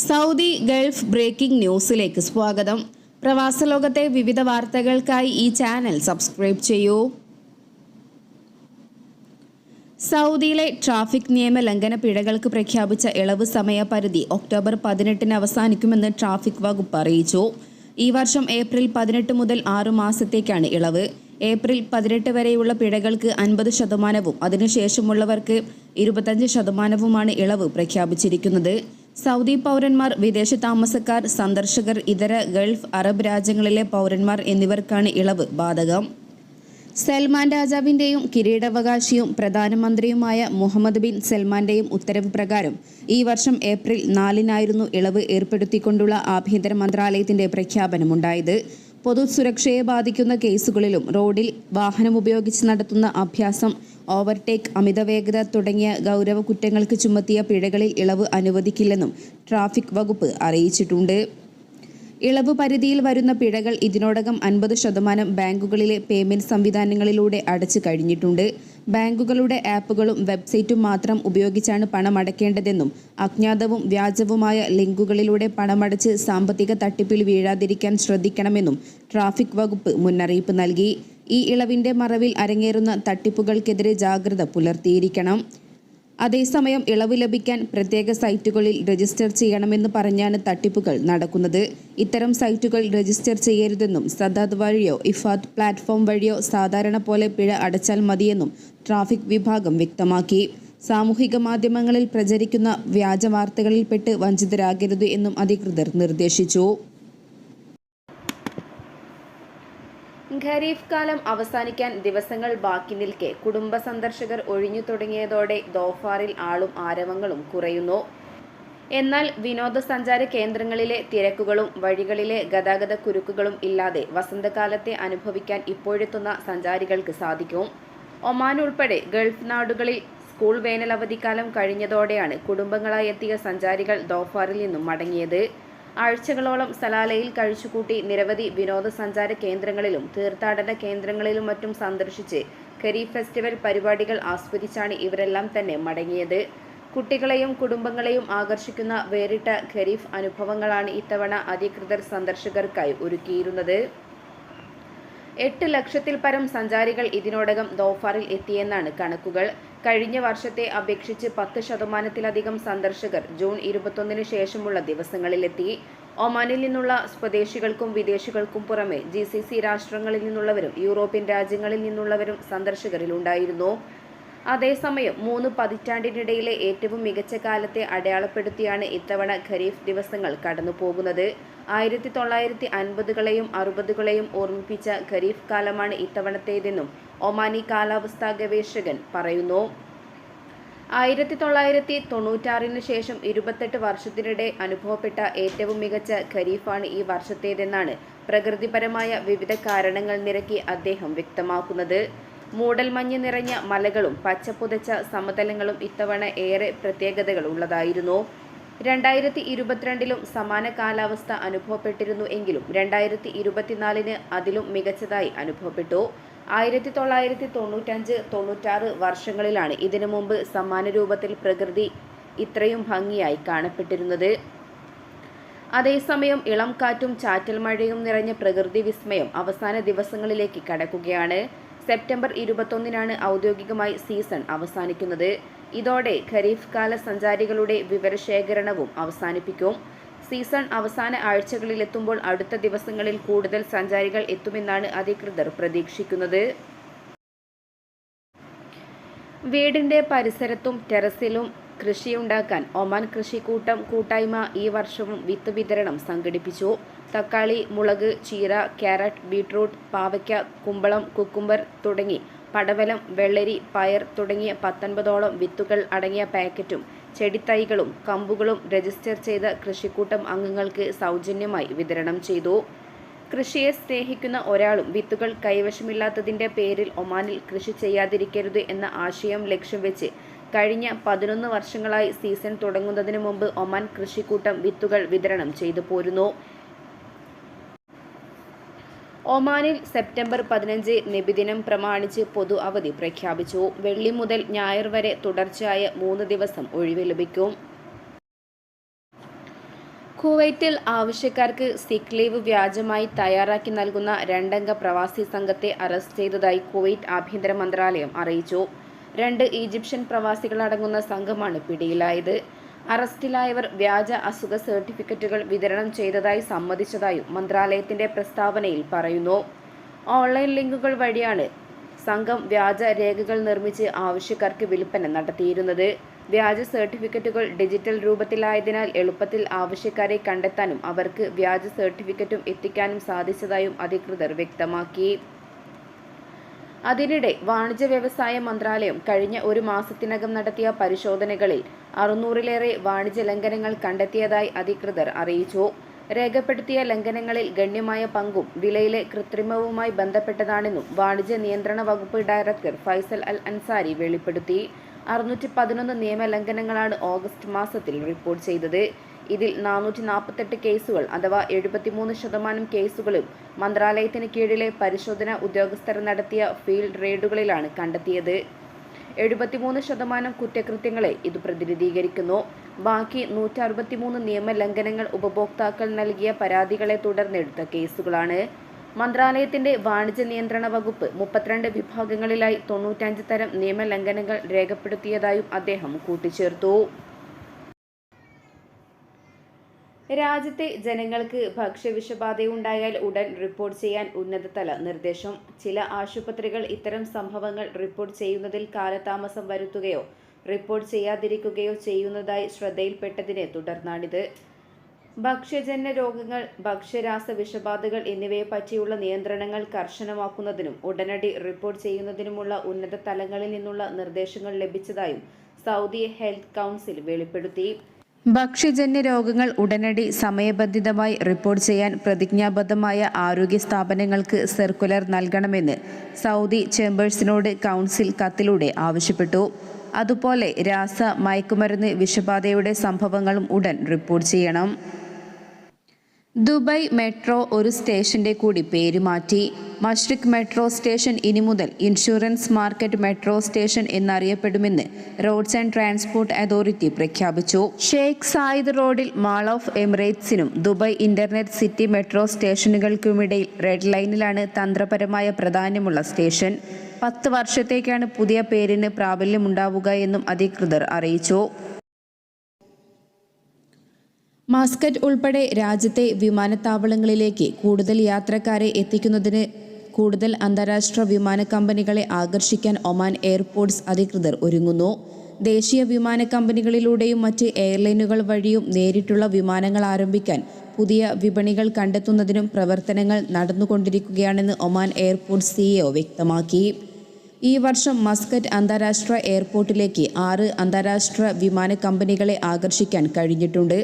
Saudi Gulf breaking ന്യൂസിലേക്ക് സ്വാഗതം. പ്രവാസ ലോകത്തെ വിവിധ വാർത്തകൾക്കായി ഈ ചാനൽ സബ്സ്ക്രൈബ് ചെയ്യൂ. സൗദിയിലെ ട്രാഫിക് നിയമ ലംഘന പിഴകൾക്ക് പ്രഖ്യാപിച്ച ഇളവ് സമയപരിധി ഒക്ടോബർ 18 അവസാനിക്കുമെന്ന് ട്രാഫിക് വകുപ്പ് അറിയിച്ചു. ഈ വർഷം ഏപ്രിൽ 18 മുതൽ 6 മാസത്തേക്കാണ് ഇളവ്. ഏപ്രിൽ 18 വരെയുള്ള പിഴകൾക്ക് 50%, അതിനുശേഷമുള്ളവർക്ക് 25%വുമാണ് ഇളവ് പ്രഖ്യാപിച്ചിരിക്കുന്നത്. സൗദി പൗരന്മാർ, വിദേശ താമസക്കാർ, സന്ദർശകർ, ഇതര ഗൾഫ് അറബ് രാജ്യങ്ങളിലെ പൗരന്മാർ എന്നിവർക്കാണ് ഇളവ് ബാധകം. സൽമാൻ രാജാവിൻ്റെയും കിരീടാവകാശിയും പ്രധാനമന്ത്രിയുമായ മുഹമ്മദ് ബിൻ സൽമാന്റെയും ഉത്തരവ് പ്രകാരം ഈ വർഷം ഏപ്രിൽ 4-നായിരുന്നു ഇളവ് ഏർപ്പെടുത്തിക്കൊണ്ടുള്ള ആഭ്യന്തര മന്ത്രാലയത്തിന്റെ പ്രഖ്യാപനമുണ്ടായത്. പൊതുസുരക്ഷയെ ബാധിക്കുന്ന കേസുകളിലും റോഡിൽ വാഹനമുപയോഗിച്ച് നടത്തുന്ന അഭ്യാസം, ഓവർടേക്ക്, അമിതവേഗത തുടങ്ങിയ ഗൗരവ കുറ്റങ്ങൾക്ക് ചുമത്തിയ പിഴകളിൽ ഇളവ് അനുവദിക്കില്ലെന്നും ട്രാഫിക് വകുപ്പ് അറിയിച്ചിട്ടുണ്ട്. ഇളവ് പരിധിയിൽ വരുന്ന പിഴകൾ ഇതിനോടകം 50% ബാങ്കുകളിലെ പേയ്മെന്റ് സംവിധാനങ്ങളിലൂടെ അടച്ചു കഴിഞ്ഞിട്ടുണ്ട്. ബാങ്കുകളുടെ ആപ്പുകളും വെബ്സൈറ്റും മാത്രം ഉപയോഗിച്ചാണ് പണമടയ്ക്കേണ്ടതെന്നും അജ്ഞാതവും വ്യാജവുമായ ലിങ്കുകളിലൂടെ പണമടച്ച് സാമ്പത്തിക തട്ടിപ്പിൽ വീഴാതിരിക്കാൻ ശ്രദ്ധിക്കണമെന്നും ട്രാഫിക് വകുപ്പ് മുന്നറിയിപ്പ് നൽകി. ഈ ഇളവിന്റെ മറവിൽ അരങ്ങേറുന്ന തട്ടിപ്പുകൾക്കെതിരെ ജാഗ്രത പുലർത്തിയിരിക്കണം. അതേസമയം ഇളവ് ലഭിക്കാൻ പ്രത്യേക സൈറ്റുകളിൽ രജിസ്റ്റർ ചെയ്യണമെന്ന് പറഞ്ഞാണ് തട്ടിപ്പുകൾ നടക്കുന്നത്. ഇത്തരം സൈറ്റുകൾ രജിസ്റ്റർ ചെയ്യരുതെന്നും സദാദ് വഴിയോ ഇഫാദ് പ്ലാറ്റ്ഫോം വഴിയോ സാധാരണ പോലെ പിഴ അടച്ചാൽ മതിയെന്നും ട്രാഫിക് വിഭാഗം വ്യക്തമാക്കി. സാമൂഹിക മാധ്യമങ്ങളിൽ പ്രചരിക്കുന്ന വ്യാജ വാർത്തകളിൽപ്പെട്ട് വഞ്ചിതരാകരുത് എന്നും അധികൃതർ നിർദ്ദേശിച്ചു. ഖരീഫ് കാലം അവസാനിക്കാൻ ദിവസങ്ങൾ ബാക്കി നിൽക്കെ കുടുംബ സന്ദർശകർ ഒഴിഞ്ഞു തുടങ്ങിയതോടെ ദോഫാറിൽ ആളും ആരവങ്ങളും കുറയുന്നു. എന്നാൽ വിനോദസഞ്ചാര കേന്ദ്രങ്ങളിലെ തിരക്കുകളും വഴികളിലെ ഗതാഗത കുരുക്കുകളും ഇല്ലാതെ വസന്തകാലത്തെ അനുഭവിക്കാൻ ഇപ്പോഴെത്തുന്ന സഞ്ചാരികൾക്ക് സാധിക്കും. ഒമാൻ ഉൾപ്പെടെ ഗൾഫ് നാടുകളിൽ സ്കൂൾ വേനലവധിക്കാലം കഴിഞ്ഞതോടെയാണ് കുടുംബങ്ങളായി എത്തിയ സഞ്ചാരികൾ ദോഫാറിൽ നിന്നും മടങ്ങിയത്. ആഴ്ചകളോളം സലാലയിൽ കഴിച്ചുകൂട്ടി നിരവധി വിനോദസഞ്ചാര കേന്ദ്രങ്ങളിലും തീർത്ഥാടന കേന്ദ്രങ്ങളിലും മറ്റും സന്ദർശിച്ച് ഖരീഫ് ഫെസ്റ്റിവൽ പരിപാടികൾ ആസ്വദിച്ചാണ് ഇവരെല്ലാം തന്നെ മടങ്ങിയത്. കുട്ടികളെയും കുടുംബങ്ങളെയും ആകർഷിക്കുന്ന വേറിട്ട ഖരീഫ് അനുഭവങ്ങളാണ് ഇത്തവണ അധികൃതർ സന്ദർശകർക്കായി ഒരുക്കിയിരുന്നത്. 8 ലക്ഷത്തിൽ പരം സഞ്ചാരികൾ ഇതിനോടകം ദോഫാറിൽ എത്തിയെന്നാണ് കണക്കുകൾ. കഴിഞ്ഞ വർഷത്തെ അപേക്ഷിച്ച് 10%-ലധികം സന്ദർശകർ ജൂൺ 21 ശേഷമുള്ള ദിവസങ്ങളിലെത്തി. ഒമാനിൽ നിന്നുള്ള സ്വദേശികൾക്കും വിദേശികൾക്കും പുറമെ GCC രാഷ്ട്രങ്ങളിൽ നിന്നുള്ളവരും യൂറോപ്യൻ രാജ്യങ്ങളിൽ നിന്നുള്ളവരും സന്ദർശകരിലുണ്ടായിരുന്നു. അതേസമയം 3 പതിറ്റാണ്ടിനിടയിലെ ഏറ്റവും മികച്ച കാലത്തെ അടയാളപ്പെടുത്തിയാണ് ഇത്തവണ ഖരീഫ് ദിവസങ്ങൾ കടന്നുപോകുന്നത്. 1950കളെയും 60കളെയും ഓർമ്മിപ്പിച്ച ഖരീഫ് കാലമാണ് ഇത്തവണത്തേതെന്നും ഒമാനി കാലാവസ്ഥാ ഗവേഷകൻ പറയുന്നു. 1996 ശേഷം 28 വർഷത്തിനിടെ അനുഭവപ്പെട്ട ഏറ്റവും മികച്ച ഖരീഫാണ് ഈ വർഷത്തേതെന്നാണ് പ്രകൃതിപരമായ വിവിധ കാരണങ്ങൾ നിരക്കി അദ്ദേഹം വ്യക്തമാക്കുന്നത്. മൂടൽമഞ്ഞ് നിറഞ്ഞ മലകളും പച്ചപ്പുതച്ച സമതലങ്ങളും ഇത്തവണ ഏറെ പ്രത്യേകതകൾ ഉള്ളതായിരുന്നു. 2022 സമാന കാലാവസ്ഥ അനുഭവപ്പെട്ടിരുന്നു എങ്കിലും 2024 അതിലും മികച്ചതായി അനുഭവപ്പെട്ടു. 1995-96 വർഷങ്ങളിലാണ് ഇതിനു മുമ്പ് സമാന രൂപത്തിൽ പ്രകൃതി ഇത്രയും ഭംഗിയായി കാണപ്പെട്ടിരുന്നത്. അതേസമയം ഇളം കാറ്റും ചാറ്റൽ മഴയും നിറഞ്ഞ പ്രകൃതി വിസ്മയം അവസാന ദിവസങ്ങളിലേക്ക് കടക്കുകയാണ്. സെപ്റ്റംബർ 21 ഔദ്യോഗികമായി സീസൺ അവസാനിക്കുന്നത്. ഇതോടെ ഖരീഫ് കാല സഞ്ചാരികളുടെ വിവരശേഖരണവും അവസാനിപ്പിക്കും. സീസൺ അവസാന ആഴ്ചകളിലെത്തുമ്പോൾ അടുത്ത ദിവസങ്ങളിൽ കൂടുതൽ സഞ്ചാരികൾ എത്തുമെന്നാണ് അധികൃതർ പ്രതീക്ഷിക്കുന്നത്. വീടിന്റെ പരിസരത്തും ടെറസിലും കൃഷിയുണ്ടാക്കാൻ ഒമാൻ കൃഷിക്കൂട്ടം കൂട്ടായ്മ ഈ വർഷവും വിത്ത് വിതരണം സംഘടിപ്പിച്ചു. തക്കാളി, മുളക്, ചീര, ക്യാരറ്റ്, ബീട്രൂട്ട്, പാവയ്ക്ക, കുമ്പളം, കുക്കുംബർ തുടങ്ങി പടവലം, വെള്ളരി, പയർ തുടങ്ങിയ 19ഓളം വിത്തുകൾ അടങ്ങിയ പാക്കറ്റും ചെടിത്തൈകളും കമ്പുകളും രജിസ്റ്റർ ചെയ്ത കൃഷിക്കൂട്ടം അംഗങ്ങൾക്ക് സൗജന്യമായി വിതരണം ചെയ്തു. കൃഷിയെ സ്നേഹിക്കുന്ന ഒരാളും വിത്തുകൾ കൈവശമില്ലാത്തതിൻ്റെ പേരിൽ ഒമാനിൽ കൃഷി ചെയ്യാതിരിക്കരുത് എന്ന ആശയം ലക്ഷ്യം വെച്ച് കഴിഞ്ഞ 11 വർഷങ്ങളായി സീസൺ തുടങ്ങുന്നതിന് മുമ്പ് ഒമാൻ കൃഷിക്കൂട്ടം വിത്തുകൾ വിതരണം ചെയ്തു പോരുന്നു. ഒമാനിൽ സെപ്റ്റംബർ 15 നബിദിനം പ്രമാണിച്ച് പൊതു അവധി പ്രഖ്യാപിച്ചു. വെള്ളി മുതൽ ഞായർ വരെ തുടർച്ചയായ 3 ദിവസം ഒഴിവ് ലഭിക്കും. കുവൈറ്റിൽ ആവശ്യക്കാർക്ക് സിക്ക് ലീവ് വ്യാജമായി തയ്യാറാക്കി നൽകുന്ന 2 അംഗ പ്രവാസി സംഘത്തെ അറസ്റ്റ് ചെയ്തതായി കുവൈറ്റ് ആഭ്യന്തര മന്ത്രാലയം അറിയിച്ചു. 2 ഈജിപ്ഷ്യൻ പ്രവാസികളടങ്ങുന്ന സംഘമാണ് പിടിയിലായത്. അറസ്റ്റിലായവർ വ്യാജ അസുഖ സർട്ടിഫിക്കറ്റുകൾ വിതരണം ചെയ്തതായി സമ്മതിച്ചതായും മന്ത്രാലയത്തിന്റെ പ്രസ്താവനയിൽ പറയുന്നു. ഓൺലൈൻ ലിങ്കുകൾ വഴിയാണ് സംഘം വ്യാജ രേഖകൾ നിർമ്മിച്ച് ആവശ്യക്കാർക്ക് വിൽപ്പന നടത്തിയിരുന്നത്. വ്യാജ സർട്ടിഫിക്കറ്റുകൾ ഡിജിറ്റൽ രൂപത്തിലായതിനാൽ എളുപ്പത്തിൽ ആവശ്യക്കാരെ കണ്ടെത്താനും അവർക്ക് വ്യാജ സർട്ടിഫിക്കറ്റും എത്തിക്കാനും സാധിച്ചതായും അധികൃതർ വ്യക്തമാക്കി. അതിനിടെ വാണിജ്യ വ്യവസായ മന്ത്രാലയം കഴിഞ്ഞ 1 മാസത്തിനകം നടത്തിയ പരിശോധനകളിൽ 600-ലേറെ വാണിജ്യ ലംഘനങ്ങൾ കണ്ടെത്തിയതായി അധികൃതർ അറിയിച്ചു. രേഖപ്പെടുത്തിയ ലംഘനങ്ങളിൽ ഗണ്യമായ പങ്കും വിലയിലെ കൃത്രിമവുമായി ബന്ധപ്പെട്ടതാണെന്നും വാണിജ്യ നിയന്ത്രണ വകുപ്പ് ഡയറക്ടർ ഫൈസൽ അൽ അൻസാരി വെളിപ്പെടുത്തി. 611 നിയമലംഘനങ്ങളാണ് ഓഗസ്റ്റ് മാസത്തിൽ റിപ്പോർട്ട് ചെയ്തത്. ഇതിൽ 448 കേസുകൾ അഥവാ 73% കേസുകളും മന്ത്രാലയത്തിന് കീഴിലെ പരിശോധനാ ഉദ്യോഗസ്ഥർ നടത്തിയ ഫീൽഡ് റെയ്ഡുകളിലാണ് കണ്ടെത്തിയത്. 73% കുറ്റകൃത്യങ്ങളെ ഇത് പ്രതിനിധീകരിക്കുന്നു. ബാക്കി 163 നിയമലംഘനങ്ങൾ ഉപഭോക്താക്കൾ നൽകിയ പരാതികളെ തുടർന്നെടുത്ത കേസുകളാണ്. മന്ത്രാലയത്തിന്റെ വാണിജ്യ നിയന്ത്രണ വകുപ്പ് 32 വിഭാഗങ്ങളിലായി 95 തരം നിയമലംഘനങ്ങൾ രേഖപ്പെടുത്തിയതായും അദ്ദേഹം കൂട്ടിച്ചേർത്തു. രാജ്യത്തെ ജനങ്ങൾക്ക് ഭക്ഷ്യവിഷബാധയുണ്ടായാൽ ഉടൻ റിപ്പോർട്ട് ചെയ്യാൻ ഉന്നതതല നിർദ്ദേശം. ചില ആശുപത്രികൾ ഇത്തരം സംഭവങ്ങൾ റിപ്പോർട്ട് ചെയ്യുന്നതിൽ കാലതാമസം വരുത്തുകയോ റിപ്പോർട്ട് ചെയ്യാതിരിക്കുകയോ ചെയ്യുന്നതായി ശ്രദ്ധയിൽപ്പെട്ടതിനെ തുടർന്നാണിത്. ഭക്ഷ്യജന്യ രോഗങ്ങൾ, ഭക്ഷ്യരാസ വിഷബാധകൾ എന്നിവയെ പറ്റിയുള്ള നിയന്ത്രണങ്ങൾ കർശനമാക്കുന്നതിനും ഉടനടി റിപ്പോർട്ട് ചെയ്യുന്നതിനുമുള്ള ഉന്നത തലങ്ങളിൽ നിന്നുള്ള നിർദ്ദേശങ്ങൾ ലഭിച്ചതായും സൗദി ഹെൽത്ത് കൗൺസിൽ വെളിപ്പെടുത്തി. ഭക്ഷ്യജന്യ രോഗങ്ങൾ ഉടനടി സമയബന്ധിതമായി റിപ്പോർട്ട് ചെയ്യാൻ പ്രതിജ്ഞാബദ്ധമായ ആരോഗ്യ സ്ഥാപനങ്ങൾക്ക് സർക്കുലർ നൽകണമെന്ന് സൗദി ചേംബേഴ്സിനോട് കൗൺസിൽ കത്തിലൂടെ ആവശ്യപ്പെട്ടു. അതുപോലെ രാസ, മയക്കുമരുന്ന് വിഷബാധയുടെ സംഭവങ്ങളും ഉടൻ റിപ്പോർട്ട് ചെയ്യണം. ദുബായ് മെട്രോ ഒരു സ്റ്റേഷന്റെ കൂടി പേര് മാറ്റി. മഷ്രിഖ് മെട്രോ സ്റ്റേഷൻ ഇനി മുതൽ ഇൻഷുറൻസ് മാർക്കറ്റ് മെട്രോ സ്റ്റേഷൻ എന്നറിയപ്പെടുമെന്ന് റോഡ്സ് ആൻഡ് ട്രാൻസ്പോർട്ട് അതോറിറ്റി പ്രഖ്യാപിച്ചു. ഷെയ്ഖ് സായിദ് റോഡിൽ മാൾ ഓഫ് എമിറേറ്റ്സിനും ദുബായ് ഇന്റർനെറ്റ് സിറ്റി മെട്രോ സ്റ്റേഷനുകൾക്കുമിടയിൽ റെഡ് ലൈനിലാണ് തന്ത്രപരമായ പ്രാധാന്യമുള്ള സ്റ്റേഷൻ. 10 വർഷത്തേക്കാണ് പുതിയ പേരിന് പ്രാബല്യമുണ്ടാവുക എന്നും അധികൃതർ അറിയിച്ചു. മസ്കറ്റ് ഉൾപ്പെടെ രാജ്യത്തെ വിമാനത്താവളങ്ങളിലേക്ക് കൂടുതൽ യാത്രക്കാരെ എത്തിക്കുന്നതിന് കൂടുതൽ അന്താരാഷ്ട്ര വിമാന കമ്പനികളെ ആകർഷിക്കാൻ ഒമാൻ എയർപോർട്ട്സ് അധികൃതർ ഒരുങ്ങുന്നു. ദേശീയ വിമാന കമ്പനികളിലൂടെയും മറ്റ് എയർലൈനുകൾ വഴിയും നേരിട്ടുള്ള വിമാനങ്ങൾ ആരംഭിക്കാൻ പുതിയ വിപണികൾ കണ്ടെത്തുന്നതിനും പ്രവർത്തനങ്ങൾ നടന്നുകൊണ്ടിരിക്കുകയാണെന്ന് ഒമാൻ എയർപോർട്ട് CEO വ്യക്തമാക്കി. ഈ വർഷം മസ്കറ്റ് അന്താരാഷ്ട്ര എയർപോർട്ടിലേക്ക് 6 അന്താരാഷ്ട്ര വിമാന കമ്പനികളെ ആകർഷിക്കാൻ കഴിഞ്ഞിട്ടുണ്ട്.